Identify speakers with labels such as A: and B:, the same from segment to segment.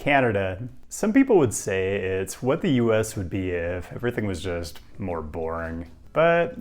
A: Canada. Some people would say it's what the US would be if everything was just more boring. But,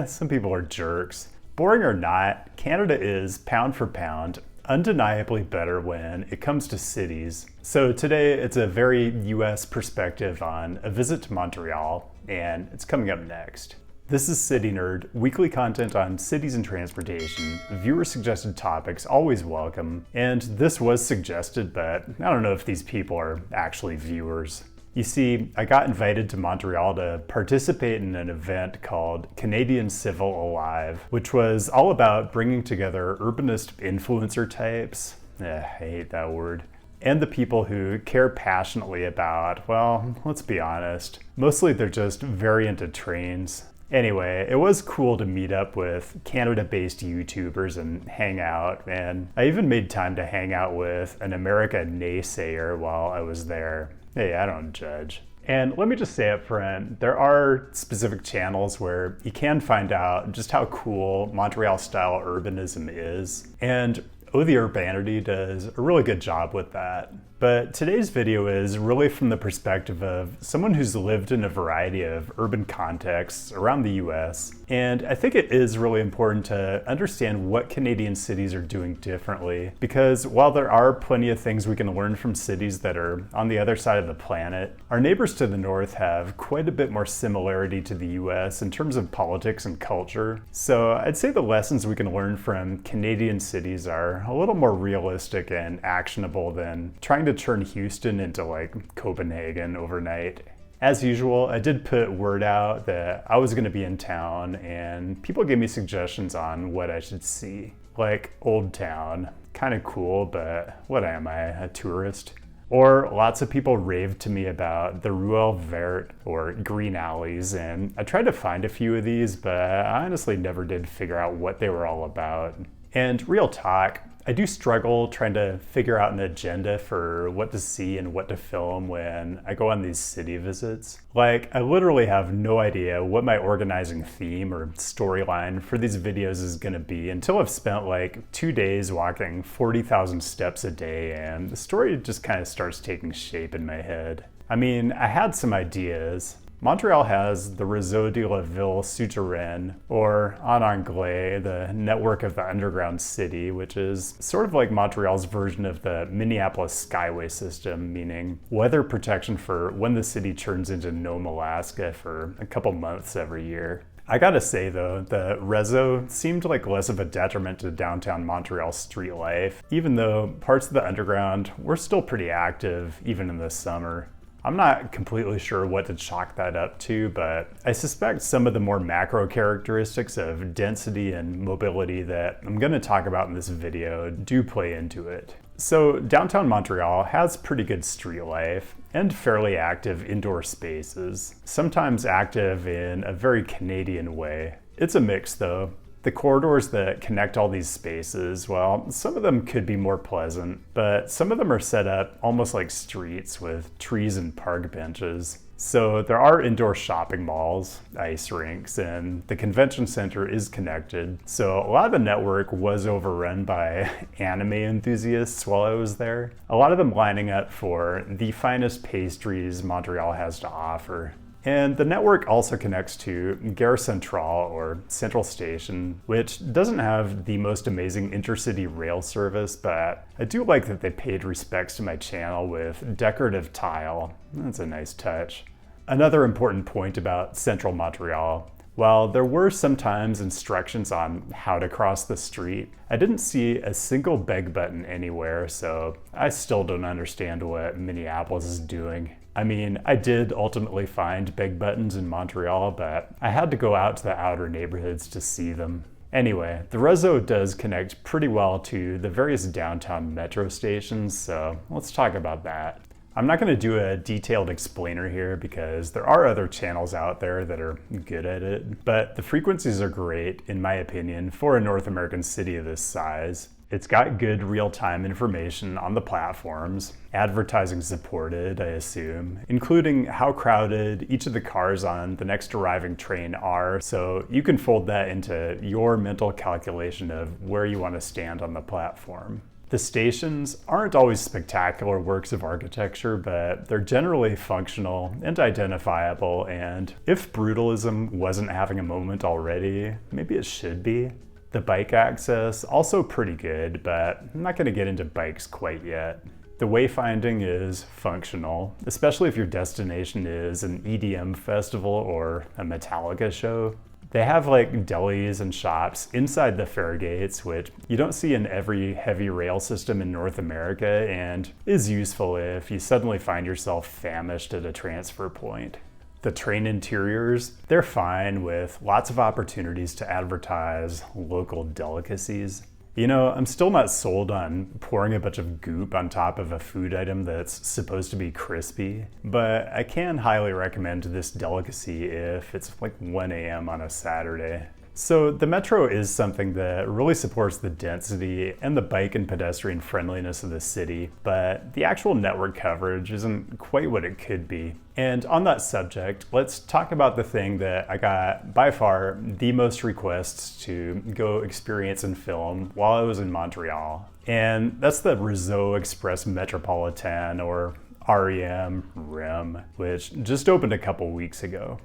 A: some people are jerks. Boring or not, Canada is, pound for pound, undeniably better when it comes to cities. So today it's a very US perspective on a visit to Montreal, and it's coming up next. This is CityNerd, weekly content on cities and transportation. Viewer-suggested topics, always welcome. And this was suggested, but I don't know if these people are actually viewers. You see, I got invited to Montreal to participate in an event called Canadian Civil Alive, which was all about bringing together urbanist influencer types, I hate that word, and the people who care passionately about, well, let's be honest, mostly they're just very into trains. Anyway, it was cool to meet up with Canada-based YouTubers and hang out, and I even made time to hang out with an America naysayer while I was there. Hey, I don't judge. And let me just say up front, there are specific channels where you can find out just how cool Montreal-style urbanism is, and Oh the Urbanity does a really good job with that. But today's video is really from the perspective of someone who's lived in a variety of urban contexts around the US. And I think it is really important to understand what Canadian cities are doing differently, because while there are plenty of things we can learn from cities that are on the other side of the planet, our neighbors to the north have quite a bit more similarity to the US in terms of politics and culture. So I'd say the lessons we can learn from Canadian cities are a little more realistic and actionable than trying to turn Houston into like Copenhagen overnight. As usual, I did put word out that I was going to be in town, and people gave me suggestions on what I should see. Like Old Town, kind of cool, but what am I, a tourist? Or lots of people raved to me about the Ruelle Verte, or green alleys, and I tried to find a few of these, but I honestly never did figure out what they were all about. And real talk, I do struggle trying to figure out an agenda for what to see and what to film when I go on these city visits. Like, I literally have no idea what my organizing theme or storyline for these videos is gonna be until I've spent like 2 days walking 40,000 steps a day, and the story just kind of starts taking shape in my head. I mean, I had some ideas. Montreal has the Réseau de la Ville Souterraine, or en anglais, the network of the underground city, which is sort of like Montreal's version of the Minneapolis Skyway system, meaning weather protection for when the city turns into Nome, Alaska for a couple months every year. I gotta say though, the Réseau seemed like less of a detriment to downtown Montreal street life, even though parts of the underground were still pretty active, even in the summer. I'm not completely sure what to chalk that up to, but I suspect some of the more macro characteristics of density and mobility that I'm going to talk about in this video do play into it. So downtown Montreal has pretty good street life and fairly active indoor spaces, sometimes active in a very Canadian way. It's a mix though. The corridors that connect all these spaces, well, some of them could be more pleasant, but some of them are set up almost like streets with trees and park benches. So there are indoor shopping malls, ice rinks, and the convention center is connected. So a lot of the network was overrun by anime enthusiasts while I was there. A lot of them lining up for the finest pastries Montreal has to offer. And the network also connects to Gare Centrale, or Central Station, which doesn't have the most amazing intercity rail service, but I do like that they paid respects to my channel with decorative tile. That's a nice touch. Another important point about Central Montreal, while there were sometimes instructions on how to cross the street, I didn't see a single beg button anywhere, so I still don't understand what Minneapolis is doing. I mean, I did ultimately find beg buttons in Montreal, but I had to go out to the outer neighborhoods to see them. Anyway, the Réseau does connect pretty well to the various downtown metro stations, so let's talk about that. I'm not going to do a detailed explainer here because there are other channels out there that are good at it, but the frequencies are great, in my opinion, for a North American city of this size. It's got good real-time information on the platforms, advertising supported, I assume, including how crowded each of the cars on the next arriving train are, so you can fold that into your mental calculation of where you want to stand on the platform. The stations aren't always spectacular works of architecture, but they're generally functional and identifiable, and if brutalism wasn't having a moment already, maybe it should be. The bike access, also pretty good, but I'm not going to get into bikes quite yet. The wayfinding is functional, especially if your destination is an EDM festival or a Metallica show. They have like delis and shops inside the fare gates, which you don't see in every heavy rail system in North America and is useful if you suddenly find yourself famished at a transfer point. The train interiors, they're fine with lots of opportunities to advertise local delicacies. You know, I'm still not sold on pouring a bunch of goop on top of a food item that's supposed to be crispy, but I can highly recommend this delicacy if it's like 1 a.m. on a Saturday. So the metro is something that really supports the density and the bike and pedestrian friendliness of the city, but the actual network coverage isn't quite what it could be. And on that subject, let's talk about the thing that I got by far the most requests to go experience and film while I was in Montreal. And that's the Réseau Express Metropolitain, or REM Rim, which just opened a couple weeks ago.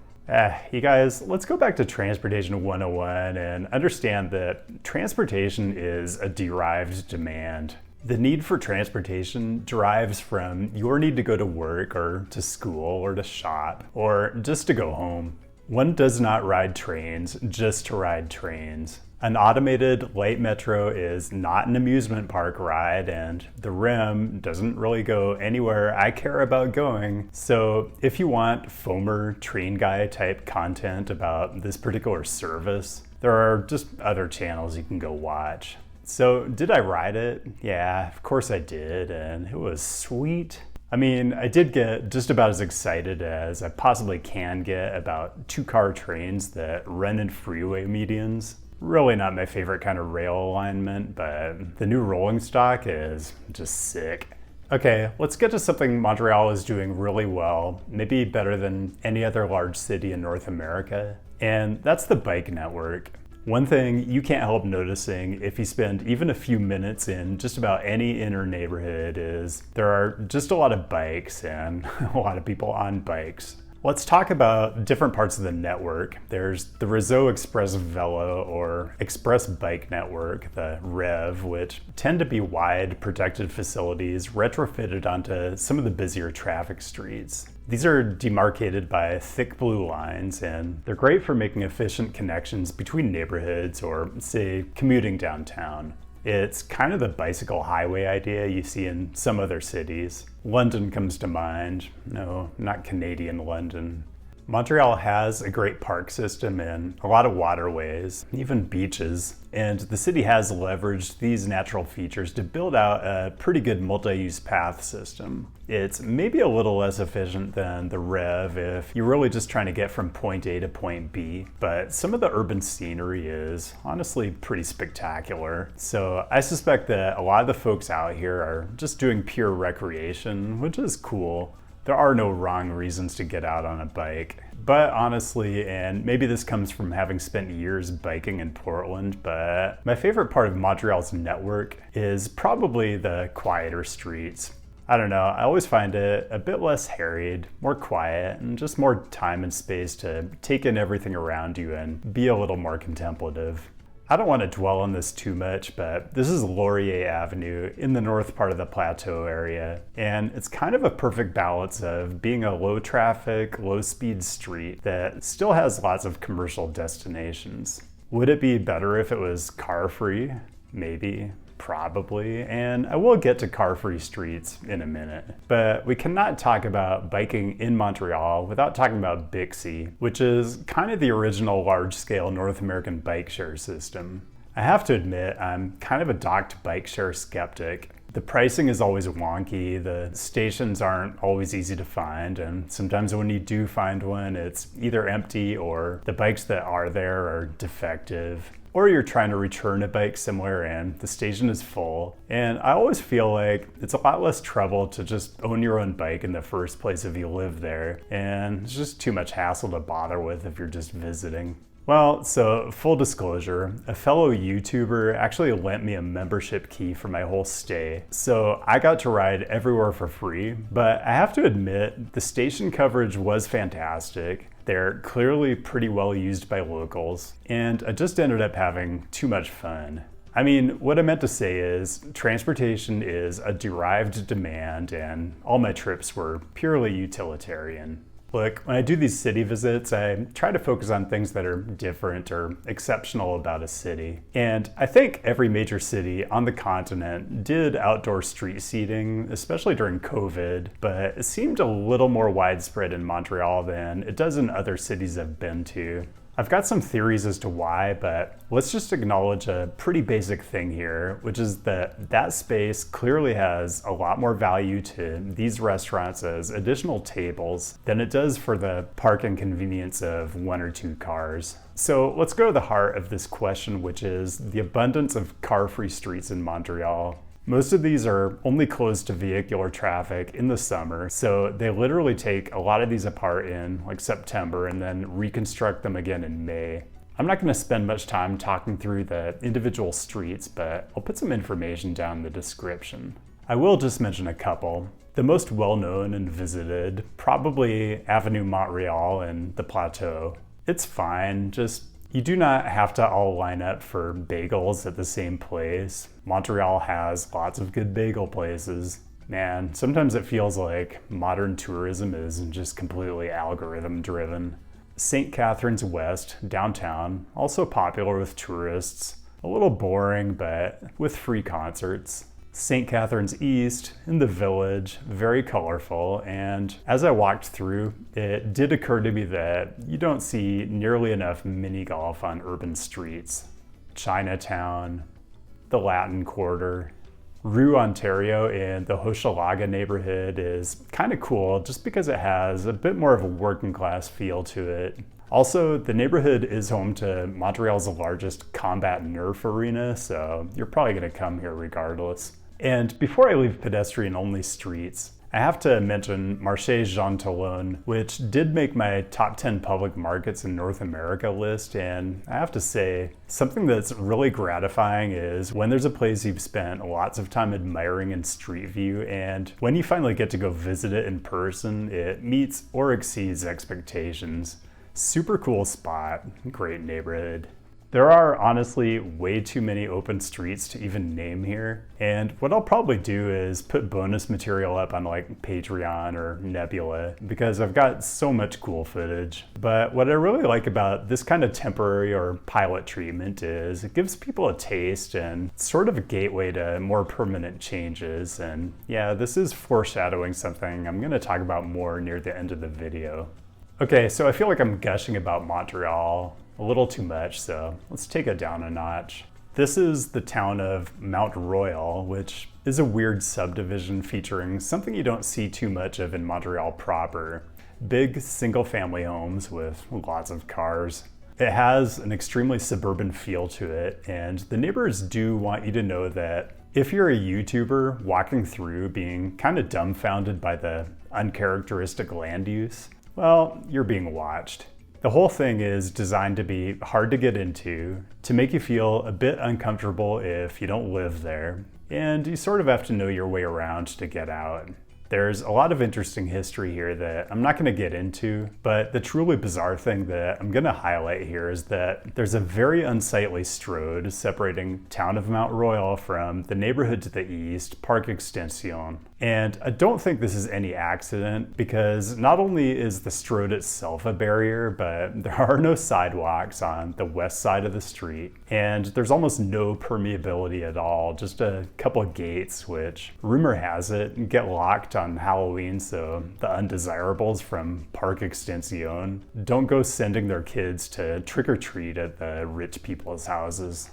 A: You guys, let's go back to Transportation 101 and understand that transportation is a derived demand. The need for transportation derives from your need to go to work or to school or to shop or just to go home. One does not ride trains just to ride trains. An automated light metro is not an amusement park ride, and the REM doesn't really go anywhere I care about going. So if you want FOMer train guy type content about this particular service, there are just other channels you can go watch. So did I ride it? Yeah, of course I did, and it was sweet. I mean, I did get just about as excited as I possibly can get about two-car trains that run in freeway medians. Really not my favorite kind of rail alignment, but the new rolling stock is just sick. Okay, let's get to something Montreal is doing really well, maybe better than any other large city in North America, and that's the bike network. One thing you can't help noticing if you spend even a few minutes in just about any inner neighborhood is there are just a lot of bikes and a lot of people on bikes. Let's talk about different parts of the network. There's the Réseau Express Velo, or Express Bike Network, the REV, which tend to be wide, protected facilities retrofitted onto some of the busier traffic streets. These are demarcated by thick blue lines, and they're great for making efficient connections between neighborhoods or, say, commuting downtown. It's kind of the bicycle highway idea you see in some other cities. London comes to mind. No, not Canadian London. Montreal has a great park system and a lot of waterways, even beaches, and the city has leveraged these natural features to build out a pretty good multi-use path system. It's maybe a little less efficient than the REV if you're really just trying to get from point A to point B, but some of the urban scenery is honestly pretty spectacular. So I suspect that a lot of the folks out here are just doing pure recreation, which is cool. There are no wrong reasons to get out on a bike. But honestly, and maybe this comes from having spent years biking in Portland, but my favorite part of Montreal's network is probably the quieter streets. I don't know, I always find it a bit less harried, more quiet, and just more time and space to take in everything around you and be a little more contemplative. I don't want to dwell on this too much, but this is Laurier Avenue in the north part of the Plateau area, and it's kind of a perfect balance of being a low traffic, low speed street that still has lots of commercial destinations. Would it be better if it was car free? Maybe. Probably, and I will get to car-free streets in a minute. But we cannot talk about biking in Montreal without talking about Bixi, which is kind of the original large-scale North American bike share system. I have to admit, I'm kind of a docked bike share skeptic. The pricing is always wonky, the stations aren't always easy to find, and sometimes when you do find one, it's either empty or the bikes that are there are defective. Or you're trying to return a bike somewhere and the station is full. And I always feel like it's a lot less trouble to just own your own bike in the first place if you live there. And it's just too much hassle to bother with if you're just visiting. Well, so full disclosure, a fellow YouTuber actually lent me a membership key for my whole stay. So I got to ride everywhere for free, but I have to admit, the station coverage was fantastic. They're clearly pretty well used by locals, and I just ended up having too much fun. I mean, what I meant to say is, transportation is a derived demand, and all my trips were purely utilitarian. Look, when I do these city visits, I try to focus on things that are different or exceptional about a city. And I think every major city on the continent did outdoor street seating, especially during COVID, but it seemed a little more widespread in Montreal than it does in other cities I've been to. I've got some theories as to why, but let's just acknowledge a pretty basic thing here, which is that that space clearly has a lot more value to these restaurants as additional tables than it does for the parking convenience of 1 or 2 cars. So let's go to the heart of this question, which is the abundance of car-free streets in Montreal. Most of these are only closed to vehicular traffic in the summer, so they literally take a lot of these apart in like September and then reconstruct them again in May. I'm not going to spend much time talking through the individual streets, but I'll put some information down in the description. I will just mention a couple. The most well-known and visited, probably Avenue Montreal and the Plateau. It's fine, just you do not have to all line up for bagels at the same place. Montreal has lots of good bagel places. Man, sometimes it feels like modern tourism is just completely algorithm driven. St. Catharines West, downtown, also popular with tourists. A little boring, but with free concerts. St. Catharines East, in the Village, very colorful, and as I walked through, it did occur to me that you don't see nearly enough mini golf on urban streets. Chinatown, the Latin Quarter, Rue Ontario in the Hochelaga neighborhood is kind of cool just because it has a bit more of a working class feel to it. Also, the neighborhood is home to Montreal's largest combat Nerf arena, so you're probably going to come here regardless. And before I leave pedestrian-only streets, I have to mention Marché Jean Talon, which did make my top 10 public markets in North America list, and I have to say, something that's really gratifying is when there's a place you've spent lots of time admiring in street view, and when you finally get to go visit it in person, it meets or exceeds expectations. Super cool spot, great neighborhood. There are honestly way too many open streets to even name here, and what I'll probably do is put bonus material up on like Patreon or Nebula because I've got so much cool footage. But what I really like about this kind of temporary or pilot treatment is it gives people a taste and sort of a gateway to more permanent changes. And yeah, this is foreshadowing something I'm going to talk about more near the end of the video. Okay, so I feel like I'm gushing about Montreal a little too much, so let's take it down a notch. This is the town of Mount Royal, which is a weird subdivision featuring something you don't see too much of in Montreal proper. Big single-family homes with lots of cars. It has an extremely suburban feel to it, and the neighbors do want you to know that if you're a YouTuber walking through being kind of dumbfounded by the uncharacteristic land use, well, you're being watched. The whole thing is designed to be hard to get into, to make you feel a bit uncomfortable if you don't live there, and you sort of have to know your way around to get out. There's a lot of interesting history here that I'm not going to get into, but the truly bizarre thing that I'm going to highlight here is that there's a very unsightly stroad separating town of Mount Royal from the neighborhood to the east, Parc Extension. And I don't think this is any accident because not only is the stroad itself a barrier, but there are no sidewalks on the west side of the street. And there's almost no permeability at all, just a couple of gates, which rumor has it get locked on Halloween so the undesirables from Parc Extension don't go sending their kids to trick or treat at the rich people's houses.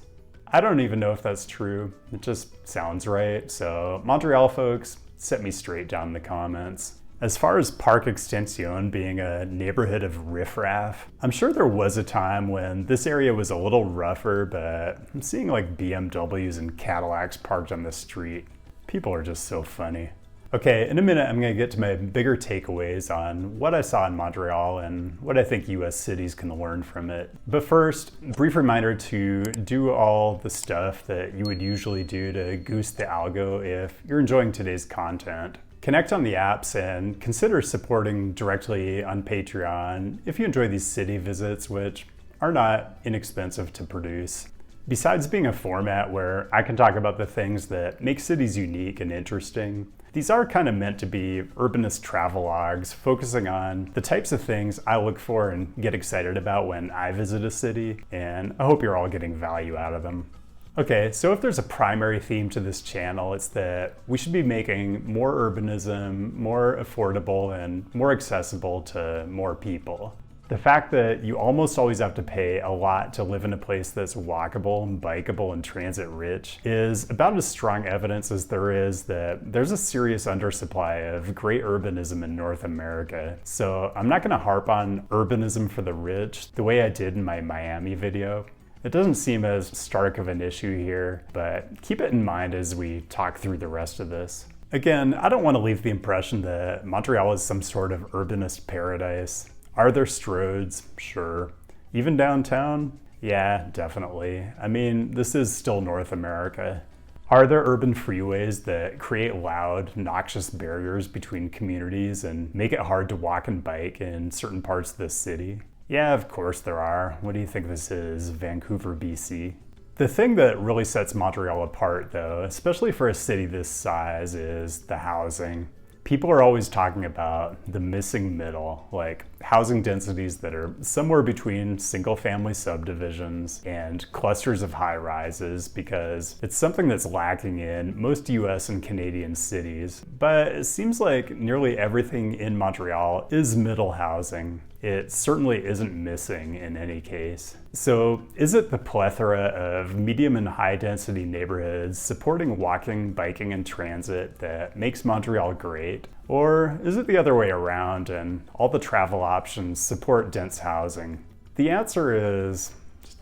A: I don't even know if that's true, it just sounds right, so Montreal folks, set me straight down in the comments. As far as Parc Extension being a neighborhood of riffraff, I'm sure there was a time when this area was a little rougher, but I'm seeing like BMWs and Cadillacs parked on the street. People are just so funny. Okay, in a minute I'm going to get to my bigger takeaways on what I saw in Montreal and what I think US cities can learn from it. But first, brief reminder to do all the stuff that you would usually do to goose the algo if you're enjoying today's content. Connect on the apps and consider supporting directly on Patreon if you enjoy these city visits, which are not inexpensive to produce. Besides being a format where I can talk about the things that make cities unique and interesting, these are kind of meant to be urbanist travelogues focusing on the types of things I look for and get excited about when I visit a city, and I hope you're all getting value out of them. Okay, so if there's a primary theme to this channel, it's that we should be making more urbanism more affordable and more accessible to more people. The fact that you almost always have to pay a lot to live in a place that's walkable, bikeable, and transit-rich is about as strong evidence as there is that there's a serious undersupply of great urbanism in North America. So I'm not going to harp on urbanism for the rich the way I did in my Miami video. It doesn't seem as stark of an issue here, but keep it in mind as we talk through the rest of this. Again, I don't want to leave the impression that Montreal is some sort of urbanist paradise. Are there stroads? Sure. Even downtown? Yeah, definitely. I mean, this is still North America. Are there urban freeways that create loud, noxious barriers between communities and make it hard to walk and bike in certain parts of the city? Yeah, of course there are. What do you think this is, Vancouver, BC? The thing that really sets Montreal apart, though, especially for a city this size, is the housing. People are always talking about the missing middle, like housing densities that are somewhere between single-family subdivisions and clusters of high-rises, because it's something that's lacking in most US and Canadian cities. But it seems like nearly everything in Montreal is middle housing. It certainly isn't missing in any case. So is it the plethora of medium and high density neighborhoods supporting walking, biking, and transit that makes Montreal great? Or is it the other way around and all the travel options support dense housing? The answer is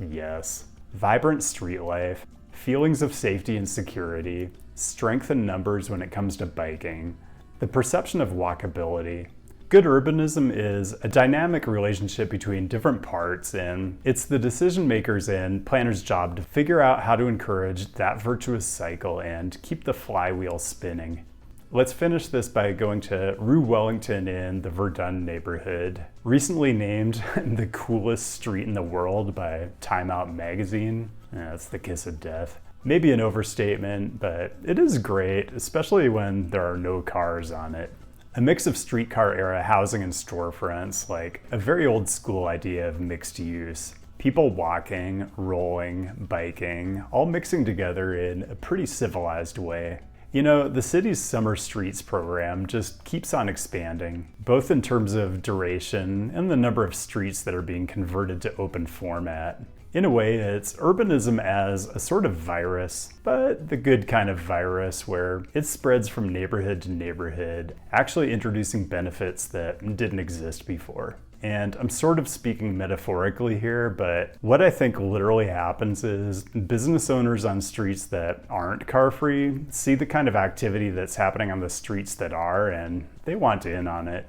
A: yes. Vibrant street life, feelings of safety and security, strength in numbers when it comes to biking, the perception of walkability. Good urbanism is a dynamic relationship between different parts, and it's the decision makers and planners' job to figure out how to encourage that virtuous cycle and keep the flywheel spinning. Let's finish this by going to Rue Wellington in the Verdun neighborhood, recently named the coolest street in the world by Time Out magazine. That's the kiss of death. Maybe an overstatement, but it is great, especially when there are no cars on it. A mix of streetcar-era housing and storefronts, like a very old school idea of mixed use. People walking, rolling, biking, all mixing together in a pretty civilized way. You know, the city's Summer Streets program just keeps on expanding, both in terms of duration and the number of streets that are being converted to open format. In a way, it's urbanism as a sort of virus, but the good kind of virus where it spreads from neighborhood to neighborhood, actually introducing benefits that didn't exist before. And I'm sort of speaking metaphorically here, but what I think literally happens is business owners on streets that aren't car-free see the kind of activity that's happening on the streets that are, and they want in on it.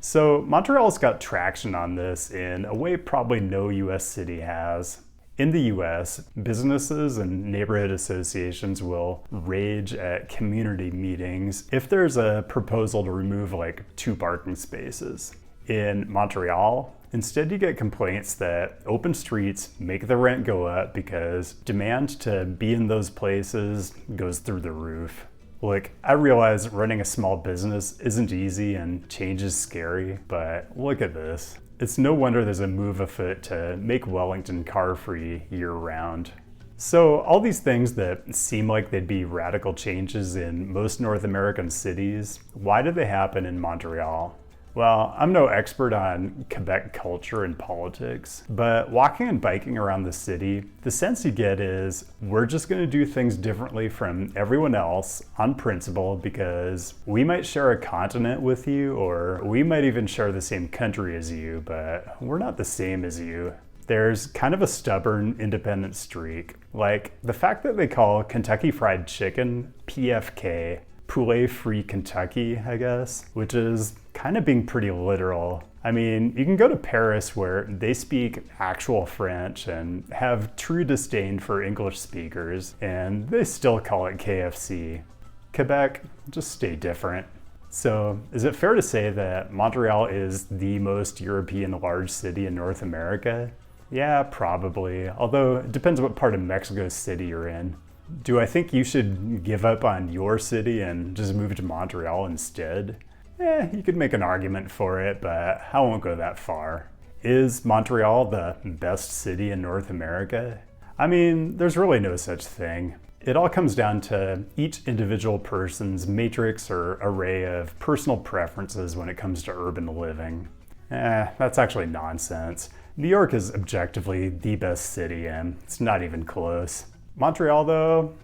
A: So Montreal's got traction on this in a way probably no US city has. In the US, businesses and neighborhood associations will rage at community meetings if there's a proposal to remove like 2 parking spaces. In Montreal, instead you get complaints that open streets make the rent go up because demand to be in those places goes through the roof. Look, I realize running a small business isn't easy and change is scary, but look at this. It's no wonder there's a move afoot to make Wellington car-free year-round. So all these things that seem like they'd be radical changes in most North American cities, why do they happen in Montreal? Well, I'm no expert on Quebec culture and politics, but walking and biking around the city, the sense you get is we're just going to do things differently from everyone else on principle because we might share a continent with you, or we might even share the same country as you, but we're not the same as you. There's kind of a stubborn independent streak, like the fact that they call Kentucky Fried Chicken PFK, poulet-free Kentucky, I guess, which is kind of being pretty literal. I mean, you can go to Paris where they speak actual French and have true disdain for English speakers, and they still call it KFC. Quebec, just stay different. So, is it fair to say that Montreal is the most European large city in North America? Yeah, probably, although it depends what part of Mexico City you're in. Do I think you should give up on your city and just move to Montreal instead? You could make an argument for it, but I won't go that far. Is Montreal the best city in North America? I mean, there's really no such thing. It all comes down to each individual person's matrix or array of personal preferences when it comes to urban living. That's actually nonsense. New York is objectively the best city, and it's not even close. Montreal, though,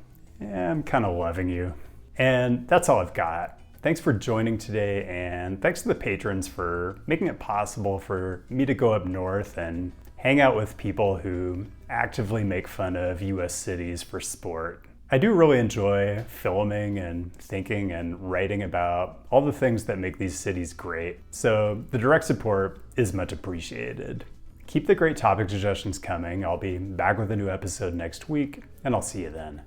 A: I'm kind of loving you. And that's all I've got. Thanks for joining today, and thanks to the patrons for making it possible for me to go up north and hang out with people who actively make fun of US cities for sport. I do really enjoy filming and thinking and writing about all the things that make these cities great, so the direct support is much appreciated. Keep the great topic suggestions coming. I'll be back with a new episode next week, and I'll see you then.